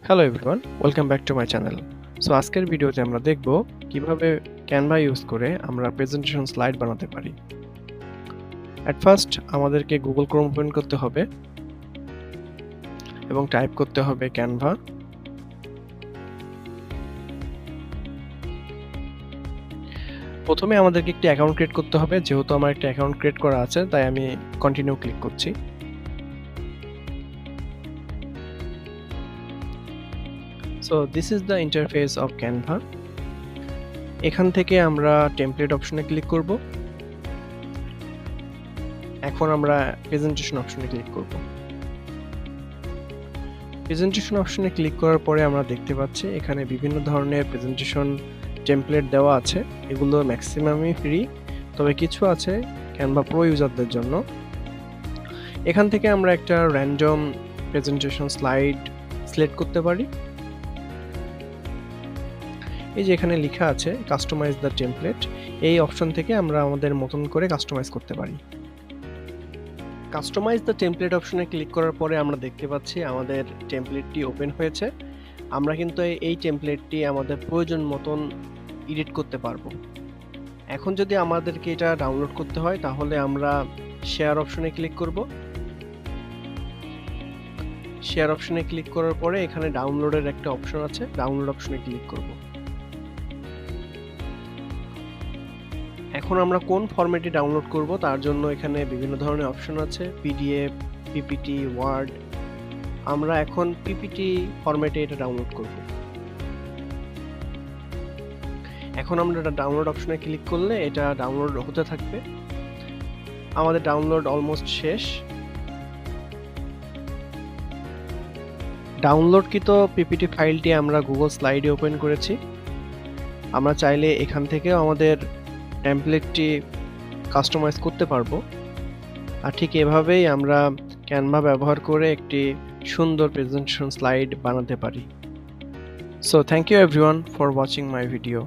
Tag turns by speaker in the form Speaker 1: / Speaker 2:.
Speaker 1: Hello everyone, welcome back to my channel. So আজকের ভিডিওতে আমরা দেখব কিভাবে ক্যানভা ইউজ করে আমরা প্রেজেন্টেশন স্লাইড বানাতে পারি। অ্যাট ফার্স্ট আমাদেরকে গুগল ক্রোম ওপেন করতে হবে এবং টাইপ করতে হবে ক্যানভা। প্রথমে আমাদেরকে একটি অ্যাকাউন্ট ক্রিয়েট করতে হবে। যেহেতু আমার একটা অ্যাকাউন্ট ক্রিয়েট করা আছে তাই আমি কন্টিনিউ ক্লিক করছি। So this is the interface of Canva. এখান থেকে আমরা টেমপ্লেট অপশনে ক্লিক করব। এখন আমরা প্রেজেন্টেশন অপশনে ক্লিক করব। প্রেজেন্টেশন অপশনে ক্লিক করার পরে আমরা দেখতে পাচ্ছি এখানে বিভিন্ন ধরনের প্রেজেন্টেশন টেমপ্লেট দেওয়া আছে। এগুলো ম্যাক্সিমামই ফ্রি, তবে কিছু আছে ক্যানভা প্রো ইউজারদের জন্য। এখান থেকে আমরা একটা র্যান্ডম প্রেজেন্টেশন স্লাইড সিলেক্ট করতে পারি। এই যে এখানে লেখা আছে কাস্টমাইজ দ্য টেমপ্লেট, এই অপশন থেকে আমরা আমাদের মতন করে কাস্টমাইজ করতে পারি। কাস্টমাইজ দ্য টেমপ্লেট অপশনে ক্লিক করার পরে আমরা দেখতে পাচ্ছি আমাদের টেমপ্লেটটি ওপেন হয়েছে। আমরা কিন্তু এই টেমপ্লেটটি আমাদের প্রয়োজন মতন এডিট করতে পারবো। এখন যদি আমাদেরকে এটা ডাউনলোড করতে হয় তাহলে আমরা শেয়ার অপশনে ক্লিক করব। শেয়ার অপশনে ক্লিক করার পরে এখানে ডাউনলোডের একটা অপশন আছে, ডাউনলোড অপশনে ক্লিক করব। এখন আমরা কোন ফরম্যাটে ডাউনলোড করব তার জন্য এখানে বিভিন্ন ধরনের অপশন আছে, পিডিএফ, পিপিটি, ওয়ার্ড। আমরা এখন পিপিটি ফরম্যাটে এটা ডাউনলোড করব। এখন আমরা ডাউনলোড অপশনে ক্লিক করলে এটা ডাউনলোড হতে থাকবে। আমাদের ডাউনলোড অলমোস্ট শেষ। ডাউনলোডকৃত পিপিটি ফাইলটি আমরা গুগল স্লাইডে ওপেন করেছি। আমরা চাইলে এখান থেকেও আমাদের টেমপ্লেটটি কাস্টমাইজ করতে পারবো। আর ঠিক এভাবেই আমরা ক্যানভা ব্যবহার করে একটি সুন্দর প্রেজেন্টেশন স্লাইড বানাতে পারি। So thank you everyone for watching my video.